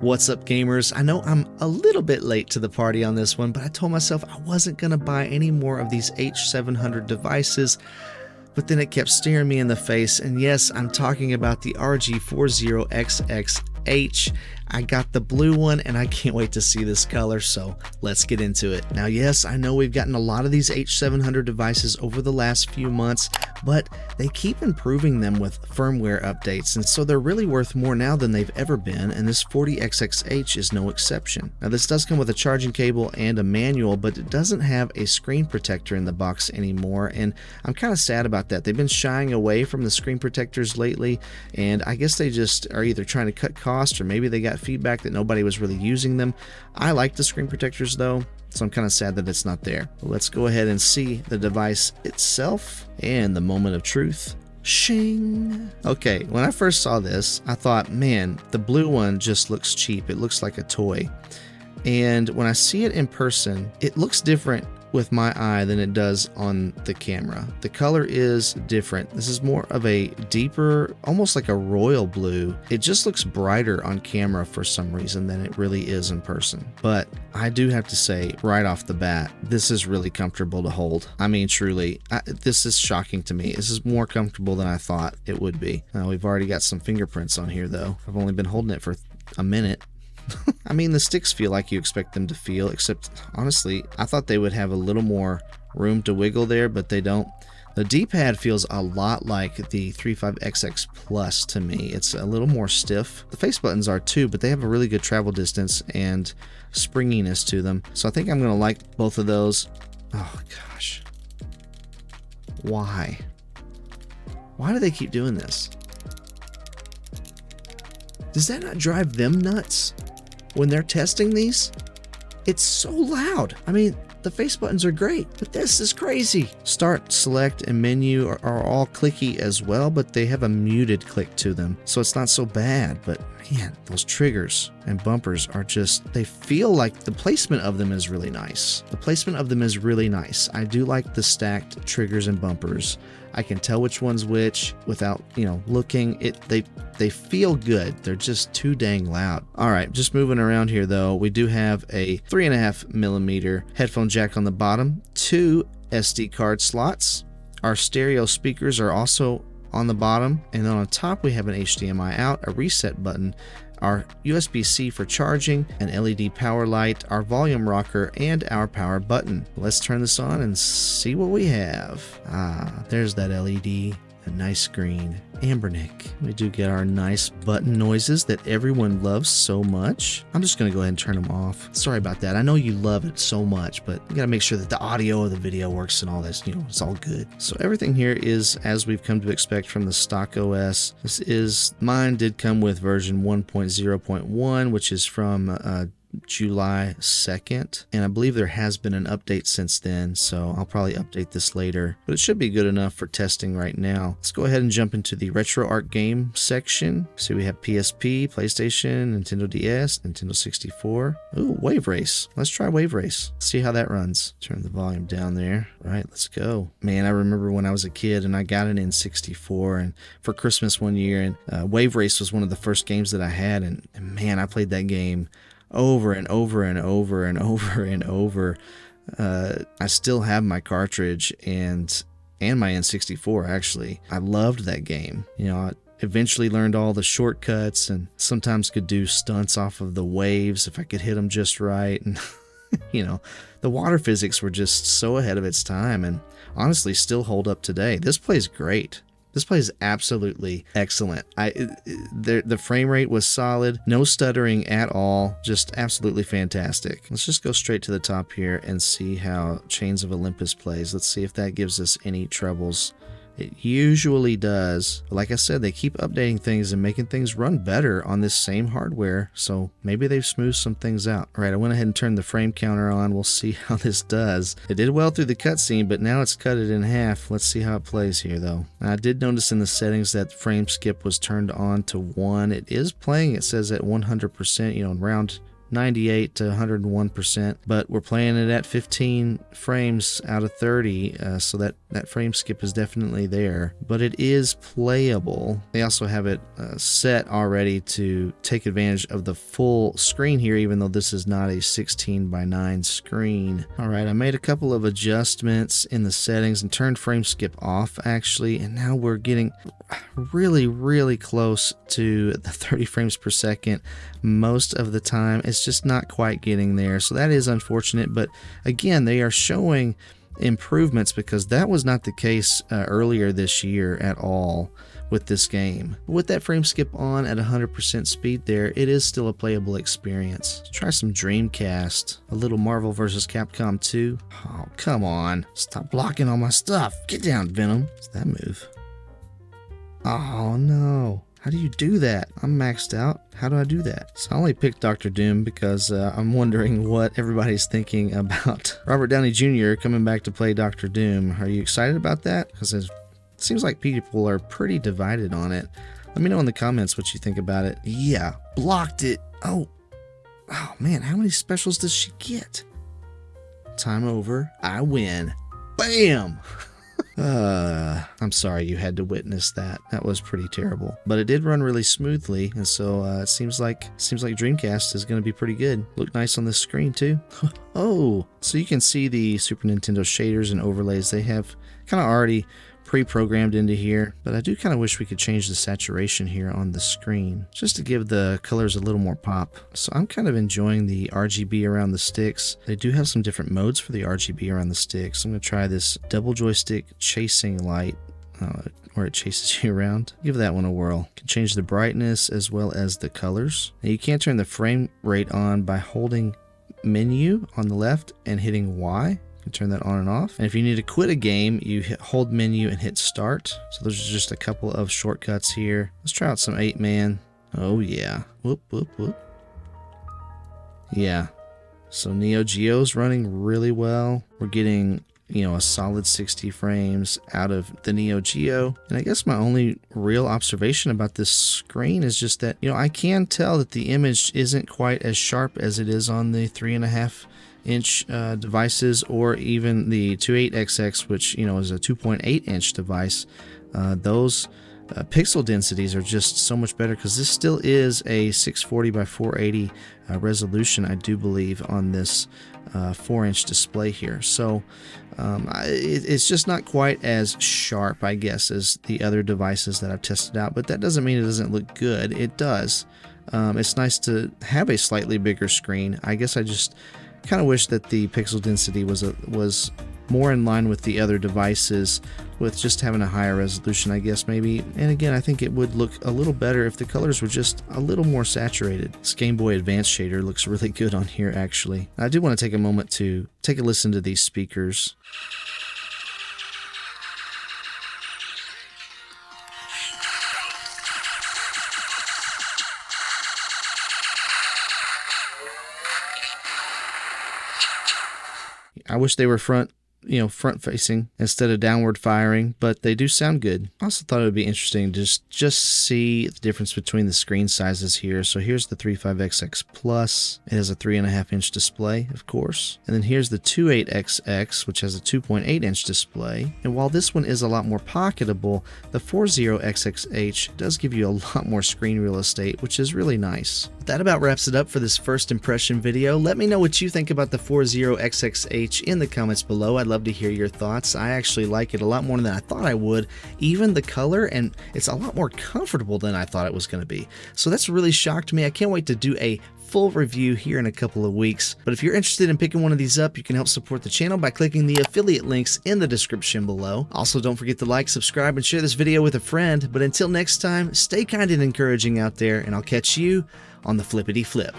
What's up, gamers? I know I'm a little bit late to the party on this one, but I told myself I wasn't going to buy any more of these H700 devices, but then it kept staring me in the face, and yes, I'm talking about the RG40XX H. I got the blue one and I can't wait to see this color, so let's get into it. Now yes, I know we've gotten a lot of these H700 devices over the last few months, but they keep improving them with firmware updates, and so they're really worth more now than they've ever been, and this 40XX is no exception. Now this does come with a charging cable and a manual, but it doesn't have a screen protector in the box anymore, and I'm kind of sad about that. They've been shying away from the screen protectors lately, and I guess they just are either trying to cut costs or maybe they got feedback that nobody was really using them. I like the screen protectors though, so I'm kind of sad that it's not there. Let's go ahead and see the device itself and the moment of truth. Shing! Okay, when I first saw this, I thought, man, the blue one just looks cheap. It looks like a toy. And when I see it in person, it looks different with my eye than it does on the camera. The color is different. This is more of a deeper, almost like a royal blue. It just looks brighter on camera for some reason than it really is in person. But I do have to say right off the bat, this is really comfortable to hold. I mean, truly, this is shocking to me. This is more comfortable than I thought it would be. We've already got some fingerprints on here though. I've only been holding it for a minute. I mean, the sticks feel like you expect them to feel, except honestly, I thought they would have a little more room to wiggle there, but they don't. The D-pad feels a lot like the 35XX Plus to me. It's a little more stiff. The face buttons are too, but they have a really good travel distance and springiness to them. So I think I'm going to like both of those. Oh gosh. Why? Why do they keep doing this? Does that not drive them nuts when they're testing these? It's so loud. I mean, the face buttons are great, but this is crazy. Start, select, and menu are all clicky as well, but they have a muted click to them, so it's not so bad. But man, those triggers and bumpers are just, they feel like the placement of them is really nice. The placement of them is really nice. I do like the stacked triggers and bumpers. I can tell which one's which without, looking. They feel good. They're just too dang loud. All right, just moving around here though, we do have a 3.5mm headphone jack on the bottom, 2 SD card slots. Our stereo speakers are also on the bottom, and then on top we have an HDMI out, a reset button, our USB-C for charging, an LED power light, our volume rocker, and our power button. Let's turn this on and see what we have. There's that LED, a nice screen. Anbernic. We do get our nice button noises that everyone loves so much. I'm just going to go ahead and turn them off. Sorry about that. I know you love it so much, but you got to make sure that the audio of the video works and all this, it's all good. So everything here is as we've come to expect from the stock OS. Mine did come with version 1.0.1, which is from July 2nd, and I believe there has been an update since then, so I'll probably update this later, but it should be good enough for testing right now. Let's go ahead and jump into the RetroArch game section. So we have PSP, PlayStation, Nintendo DS, Nintendo 64. Ooh, Wave Race. Let's try Wave Race. See how that runs. Turn the volume down there. All right, let's go. Man, I remember when I was a kid and I got an N64 and for Christmas one year, and Wave Race was one of the first games that I had, and man, I played that game over and over and over and over and over. I still have my cartridge and my N64 actually. I loved that game. I eventually learned all the shortcuts and sometimes could do stunts off of the waves if I could hit them just right. And the water physics were just so ahead of its time and honestly still hold up today. This plays great. This plays absolutely excellent. The frame rate was solid, no stuttering at all, just absolutely fantastic. Let's just go straight to the top here and see how Chains of Olympus plays. Let's see if that gives us any troubles. It usually does. But like I said, they keep updating things and making things run better on this same hardware, so maybe they've smoothed some things out. All right, I went ahead and turned the frame counter on. We'll see how this does. It did well through the cutscene, but now it's cut it in half. Let's see how it plays here, though. Now, I did notice in the settings that frame skip was turned on to 1. It is playing, it says, at 100%, around 98 to 101%, but we're playing it at 15 frames out of 30, so that That frame skip is definitely there, but it is playable. They also have it set already to take advantage of the full screen here, even though this is not a 16:9 screen. All right, I made a couple of adjustments in the settings and turned frame skip off actually, and now we're getting really close to the 30 frames per second most of the time. It's just not quite getting there, so that is unfortunate. But again, they are showing improvements because that was not the case earlier this year at all with this game. With that frame skip on at 100% speed there, it is still a playable experience. Let's try some Dreamcast. A little Marvel vs. Capcom 2. Oh, come on. Stop blocking all my stuff. Get down, Venom. What's that move? Oh, no. How do you do that? I'm maxed out. How do I do that? So I only picked Dr. Doom because I'm wondering what everybody's thinking about Robert Downey Jr. coming back to play Dr. Doom. Are you excited about that? Because it seems like people are pretty divided on it. Let me know in the comments what you think about it. Yeah, blocked it. Oh man, how many specials does she get? Time over. I win. Bam! I'm sorry you had to witness that. That was pretty terrible. But it did run really smoothly, and so it seems like Dreamcast is going to be pretty good. Look nice on this screen too. Oh, so you can see the Super Nintendo shaders and overlays. They have kind of already pre-programmed into here, but I do kind of wish we could change the saturation here on the screen just to give the colors a little more pop. So I'm kind of enjoying the RGB around the sticks. They do have some different modes for the RGB around the sticks. I'm going to try this double joystick chasing light where it chases you around. Give that one a whirl. You can change the brightness as well as the colors. Now you can't turn the frame rate on by holding menu on the left and hitting Y. You can turn that on and off. And if you need to quit a game, you hold menu and hit start. So those are just a couple of shortcuts here. Let's try out some 8-man. Oh yeah. Whoop, whoop, whoop. Yeah. So Neo Geo's running really well. We're getting, a solid 60 frames out of the Neo Geo. And I guess my only real observation about this screen is just that, I can tell that the image isn't quite as sharp as it is on the 3.5-inch devices, or even the 28XX, which is a 2.8-inch device. Those pixel densities are just so much better because this still is a 640 by 480 resolution, I do believe, on this 4-inch display here. So it's just not quite as sharp, I guess, as the other devices that I've tested out, but that doesn't mean it doesn't look good. It does. It's nice to have a slightly bigger screen. I guess I just kind of wish that the pixel density was more in line with the other devices, with just having a higher resolution, I guess, maybe. And again, I think it would look a little better if the colors were just a little more saturated. This Game Boy Advance shader looks really good on here, actually. I do want to take a moment to take a listen to these speakers. I wish they were front facing instead of downward firing, but they do sound good. I also thought it would be interesting to just see the difference between the screen sizes here. So here's the 35XX Plus. It has a 3.5-inch display, of course. And then here's the 28XX, which has a 2.8-inch display. And while this one is a lot more pocketable, the 40XX H does give you a lot more screen real estate, which is really nice. That about wraps it up for this first impression video. Let me know what you think about the 40XX H in the comments below. I'd love to hear your thoughts. I actually like it a lot more than I thought I would. Even the color, and it's a lot more comfortable than I thought it was going to be. So that's really shocked me. I can't wait to do a full review here in a couple of weeks. But if you're interested in picking one of these up, you can help support the channel by clicking the affiliate links in the description below. Also, don't forget to like, subscribe, and share this video with a friend. But until next time, stay kind and encouraging out there, and I'll catch you on the flippity flip.